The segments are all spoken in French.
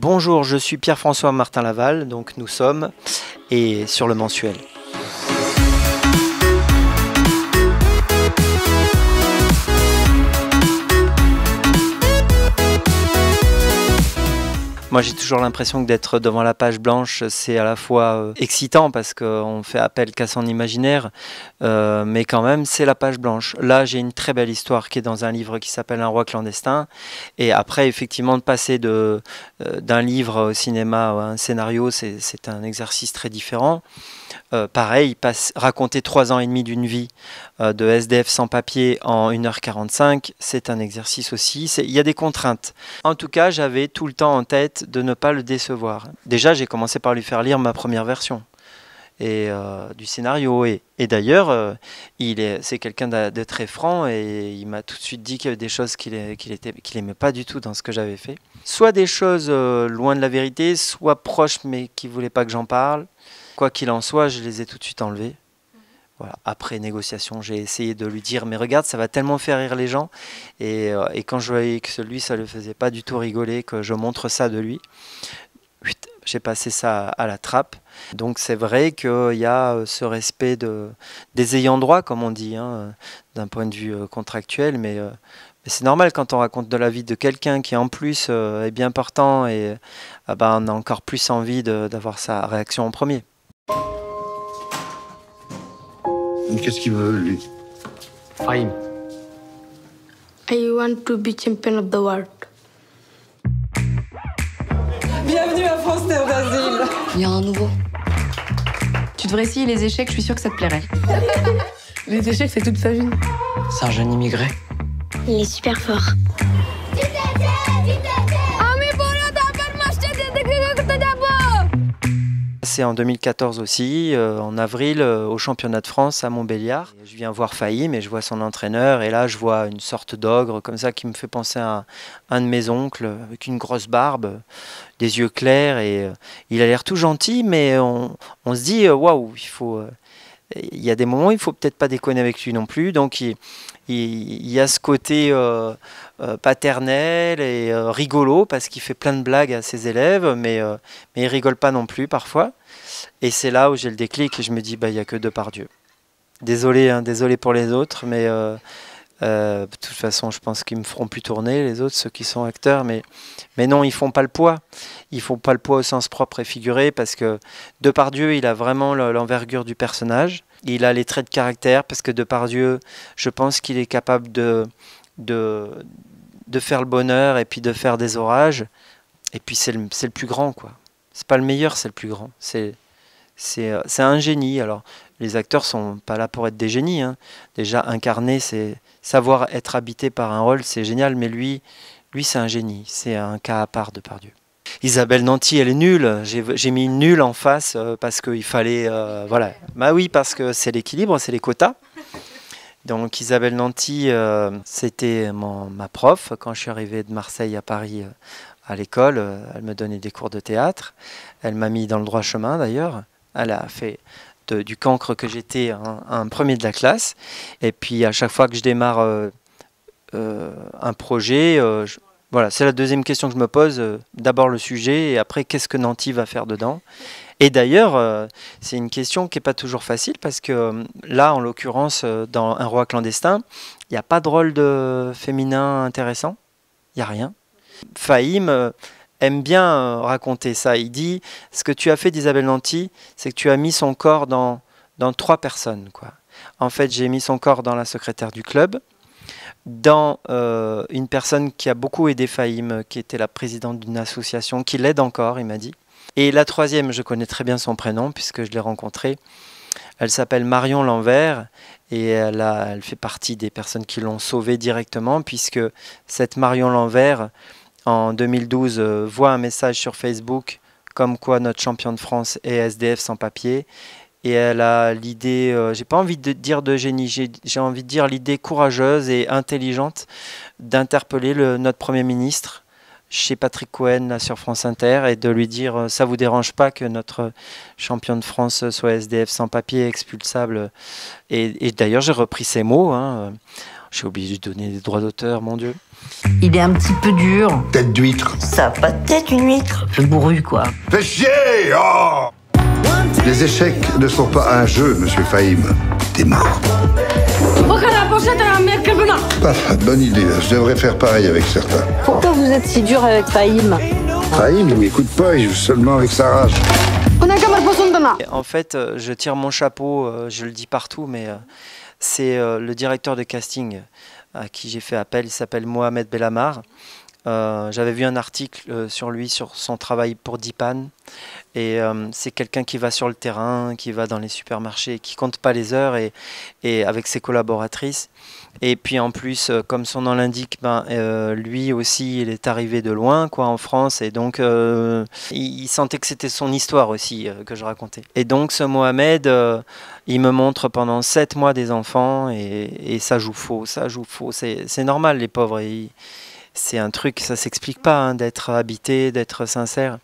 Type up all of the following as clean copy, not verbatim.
Bonjour, je suis Pierre-François Martin Laval, donc nous sommes et sur le mensuel. Moi j'ai toujours l'impression que d'être devant la page blanche c'est à la fois excitant parce qu'on fait appel qu'à son imaginaire, mais quand même c'est la page blanche. Là j'ai une très belle histoire qui est dans un livre qui s'appelle Un roi clandestin, et après effectivement de passer d'un livre au cinéma à un scénario c'est un exercice très différent. Pareil, raconter 3 ans et demi d'une vie de SDF sans papier en 1h45, c'est un exercice aussi. Il y a des contraintes. En tout cas, j'avais tout le temps en tête de ne pas le décevoir. Déjà, j'ai commencé par lui faire lire ma première version du scénario. Et d'ailleurs, c'est quelqu'un de très franc et il m'a tout de suite dit qu'il y avait des choses qu'il n'aimait pas du tout dans ce que j'avais fait. Soit des choses loin de la vérité, soit proches mais qui ne voulaient pas que j'en parle. Quoi qu'il en soit, je les ai tout de suite enlevés. Voilà. Après négociation, j'ai essayé de lui dire « mais regarde, ça va tellement faire rire les gens ». Et quand je voyais que lui, ça ne le faisait pas du tout rigoler, que je montre ça de lui, j'ai passé ça à la trappe. Donc c'est vrai qu'il y a ce respect des ayants droit, comme on dit, hein, d'un point de vue contractuel, mais c'est normal quand on raconte de la vie de quelqu'un qui en plus est bien portant, et on a encore plus envie d'avoir sa réaction en premier. Qu'est-ce qu'il veut, lui? Fahim. I want to be champion of the world. Bienvenue à France Terre d'Asile. Il y a un nouveau. Tu devrais essayer les échecs, je suis sûre que ça te plairait. Les échecs, c'est toute sa vie. C'est un jeune immigré. Il est super fort. C'est en 2014 aussi, en avril, au championnat de France à Montbéliard. Je viens voir Fahim et je vois son entraîneur, et là je vois une sorte d'ogre comme ça qui me fait penser à un de mes oncles, avec une grosse barbe, des yeux clairs, et il a l'air tout gentil, mais on se dit waouh, il y a des moments où il ne faut peut-être pas déconner avec lui non plus, donc il y a ce côté paternel et rigolo, parce qu'il fait plein de blagues à ses élèves, mais il ne rigole pas non plus parfois. Et c'est là où j'ai le déclic et je me dis, il n'y a que Depardieu. Désolé, hein, désolé pour les autres, mais de toute façon, je pense qu'ils me feront plus tourner, les autres, ceux qui sont acteurs. Mais non, ils ne font pas le poids. Ils ne font pas le poids au sens propre et figuré, parce que Depardieu, il a vraiment l'envergure du personnage. Il a les traits de caractère, parce que Depardieu, je pense qu'il est capable de faire le bonheur et puis de faire des orages. Et puis c'est le plus grand, quoi. C'est pas le meilleur, c'est le plus grand. C'est un génie. Alors, les acteurs sont pas là pour être des génies, hein. Déjà, incarner, c'est savoir être habité par un rôle, c'est génial. Mais lui c'est un génie. C'est un cas à part, Depardieu. Isabelle Nanty, elle est nulle. J'ai mis une nulle en face parce qu'il fallait... voilà. Bah oui, parce que c'est l'équilibre, c'est les quotas. Donc Isabelle Nanty, c'était ma prof quand je suis arrivé de Marseille à Paris à l'école. Elle me donnait des cours de théâtre. Elle m'a mis dans le droit chemin d'ailleurs. Elle a fait du cancre que j'étais un premier de la classe. Et puis à chaque fois que je démarre un projet, voilà, c'est la deuxième question que je me pose. D'abord le sujet et après qu'est-ce que Nanty va faire dedans. Et d'ailleurs, c'est une question qui n'est pas toujours facile, parce que là, en l'occurrence, dans Un roi clandestin, il n'y a pas de rôle de féminin intéressant. Il n'y a rien. Fahim aime bien raconter ça. Il dit, ce que tu as fait d'Isabelle Nanty, c'est que tu as mis son corps dans 3 personnes, quoi. En fait, j'ai mis son corps dans la secrétaire du club, dans une personne qui a beaucoup aidé Fahim, qui était la présidente d'une association, qui l'aide encore, il m'a dit. Et la troisième, je connais très bien son prénom, puisque je l'ai rencontrée. Elle s'appelle Marion Lanvert, et elle fait partie des personnes qui l'ont sauvée directement, puisque cette Marion Lanvert, en 2012, voit un message sur Facebook, comme quoi notre champion de France est SDF sans papier. Et elle a l'idée, j'ai pas envie de dire de génie, j'ai envie de dire l'idée courageuse et intelligente d'interpeller notre Premier ministre chez Patrick Cohen là, sur France Inter, et de lui dire ça vous dérange pas que notre champion de France soit SDF sans papier, expulsable. Et d'ailleurs j'ai repris ces mots, hein. J'ai oublié de lui donner des droits d'auteur, mon Dieu. Il est un petit peu dur. Tête d'huître. Ça a pas de tête, une huître. Un peu bourru, quoi. Fais chier, oh! Les échecs ne sont pas un jeu, monsieur Fahim. T'es mort. Paf, bonne idée. Je devrais faire pareil avec certains. Pourquoi vous êtes si dur avec Fahim? Fahim, il m'écoute pas, il joue seulement avec sa rage. Et en fait, je tire mon chapeau, je le dis partout, mais c'est le directeur de casting à qui j'ai fait appel. Il s'appelle Mohamed Belhamar. J'avais vu un article sur lui, sur son travail pour Dipan. Et c'est quelqu'un qui va sur le terrain, qui va dans les supermarchés, qui compte pas les heures et avec ses collaboratrices. Et puis en plus, comme son nom l'indique, lui aussi, il est arrivé de loin, quoi, en France. Et donc, il sentait que c'était son histoire aussi que je racontais. Et donc, ce Mohamed, il me montre pendant 7 mois des enfants et ça joue faux, ça joue faux. C'est normal, les pauvres. C'est un truc, ça s'explique pas, hein, d'être habité, d'être sincère.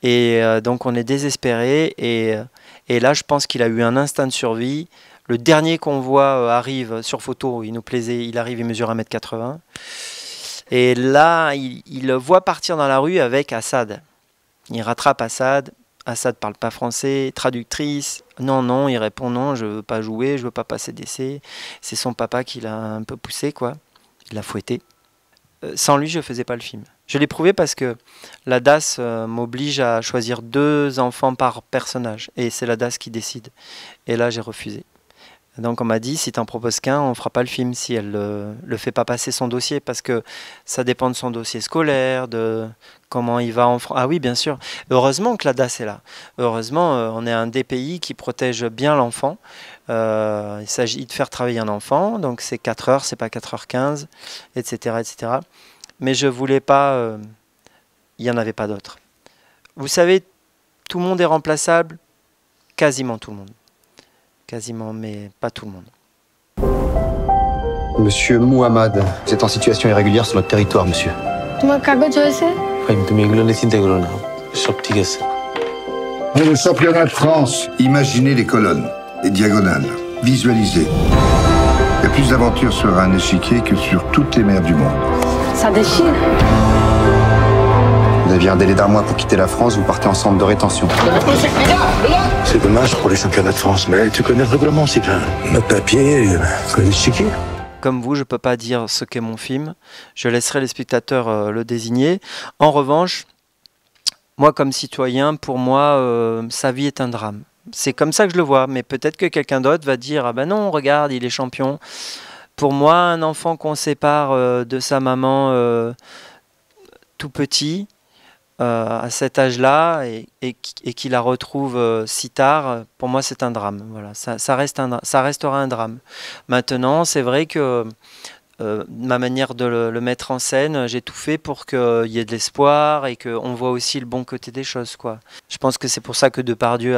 Et donc on est désespéré et là je pense qu'il a eu un instinct de survie. Le dernier qu'on voit arrive sur photo, il nous plaisait, il arrive, il mesure 1,80 m. Et là il le voit partir dans la rue avec Assad. Il rattrape Assad, Assad parle pas français, traductrice, non, il répond non, je veux pas jouer, je veux pas passer d'essai. C'est son papa qui l'a un peu poussé, quoi, il l'a fouetté. Sans lui, je faisais pas le film. Je l'ai prouvé parce que la DAS m'oblige à choisir 2 enfants par personnage. Et c'est la DAS qui décide. Et là, j'ai refusé. Donc on m'a dit, si tu n'en proposes qu'un, on ne fera pas le film si elle ne le fait pas passer son dossier. Parce que ça dépend de son dossier scolaire, de comment il va en France. Ah oui, bien sûr. Heureusement que la DAS est là. Heureusement, on est un des pays qui protège bien l'enfant. Il s'agit de faire travailler un enfant. Donc c'est 4 heures, c'est pas 4h15, etc., etc. Mais je voulais pas... il n'y en avait pas d'autres. Vous savez, tout le monde est remplaçable. Quasiment tout le monde. Quasiment, mais pas tout le monde. Monsieur Mouhamad, vous êtes en situation irrégulière sur notre territoire, monsieur. On est le championnat de France. Imaginez les colonnes, les diagonales, visualisez. Il y a plus d'aventures sur un échiquier que sur toutes les mers du monde. Ça déchire. Vous aviez un délai d'1 mois pour quitter la France, vous partez en centre de rétention. C'est dommage pour les championnats de France, mais tu connais le règlement, Sylvain. Notre papier, l'échiquier. Comme vous, je ne peux pas dire ce qu'est mon film. Je laisserai les spectateurs le désigner. En revanche, moi, comme citoyen, pour moi, sa vie est un drame. C'est comme ça que je le vois. Mais peut-être que quelqu'un d'autre va dire « Ah ben non, regarde, il est champion ». Pour moi, un enfant qu'on sépare de sa maman tout petit, à cet âge-là, et qui la retrouve si tard, pour moi, c'est un drame. Voilà, ça restera un drame. Maintenant, c'est vrai que ma manière de le mettre en scène, j'ai tout fait pour qu'il y ait de l'espoir et qu'on voit aussi le bon côté des choses, quoi. Je pense que c'est pour ça que Depardieu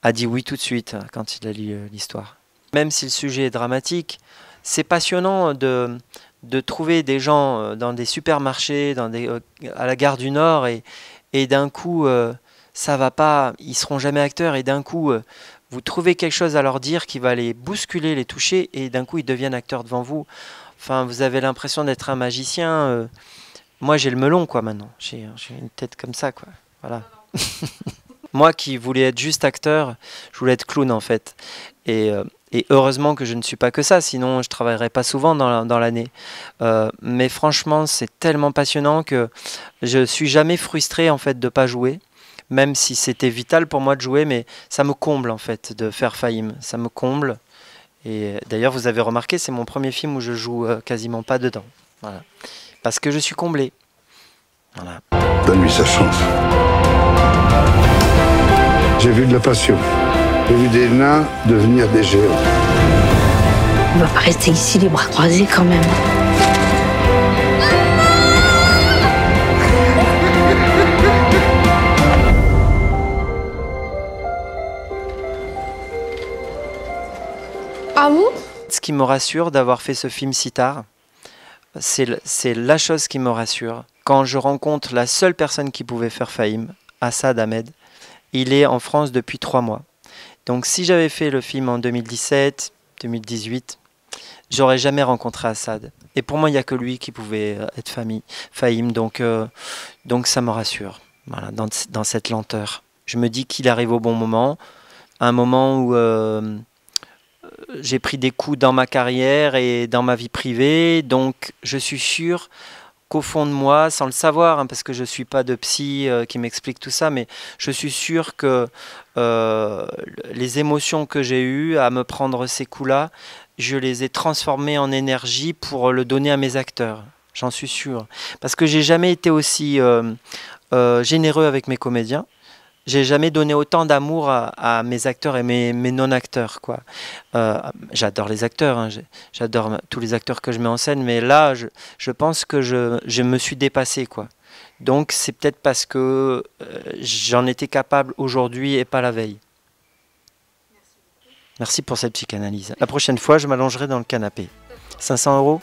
a dit oui tout de suite quand il a lu l'histoire. Même si le sujet est dramatique, c'est passionnant de trouver des gens dans des supermarchés, à la gare du Nord, et d'un coup, ça va pas, ils seront jamais acteurs, et d'un coup, vous trouvez quelque chose à leur dire qui va les bousculer, les toucher, et d'un coup, ils deviennent acteurs devant vous. Enfin, vous avez l'impression d'être un magicien. Moi, j'ai le melon, quoi, maintenant. J'ai une tête comme ça, quoi. Voilà. Moi qui voulais être juste acteur, je voulais être clown, en fait. Et heureusement que je ne suis pas que ça, sinon je ne travaillerais pas souvent dans l'année. Mais franchement, c'est tellement passionnant que je ne suis jamais frustré, en fait, de ne pas jouer. Même si c'était vital pour moi de jouer, mais ça me comble, en fait, de faire Fahim. Ça me comble. Et d'ailleurs, vous avez remarqué, c'est mon premier film où je joue quasiment pas dedans. Voilà. Parce que je suis comblé. Voilà. Donne-lui sa chance. J'ai vu de la passion. J'ai vu des nains devenir des géants. On va pas rester ici les bras croisés quand même. Ah bon? Ce qui me rassure d'avoir fait ce film si tard, c'est la chose qui me rassure. Quand je rencontre la seule personne qui pouvait faire Fahim, Assad Ahmed, il est en France depuis 3 mois. Donc si j'avais fait le film en 2017, 2018, j'aurais jamais rencontré Assad. Et pour moi, il n'y a que lui qui pouvait être Fahim. Donc ça me rassure, voilà, dans cette lenteur. Je me dis qu'il arrive au bon moment, un moment où j'ai pris des coups dans ma carrière et dans ma vie privée. Donc je suis sûr qu'au fond de moi, sans le savoir, hein, parce que je ne suis pas de psy qui m'explique tout ça, mais je suis sûr que les émotions que j'ai eues à me prendre ces coups-là, je les ai transformées en énergie pour le donner à mes acteurs. J'en suis sûr. Parce que j'ai jamais été aussi généreux avec mes comédiens. J'ai jamais donné autant d'amour à mes acteurs et mes non-acteurs, quoi. J'adore les acteurs, hein, j'adore tous les acteurs que je mets en scène, mais là, je pense que je me suis dépassé, quoi. Donc, c'est peut-être parce que j'en étais capable aujourd'hui et pas la veille. Merci pour cette psychanalyse. La prochaine fois, je m'allongerai dans le canapé. 500 €?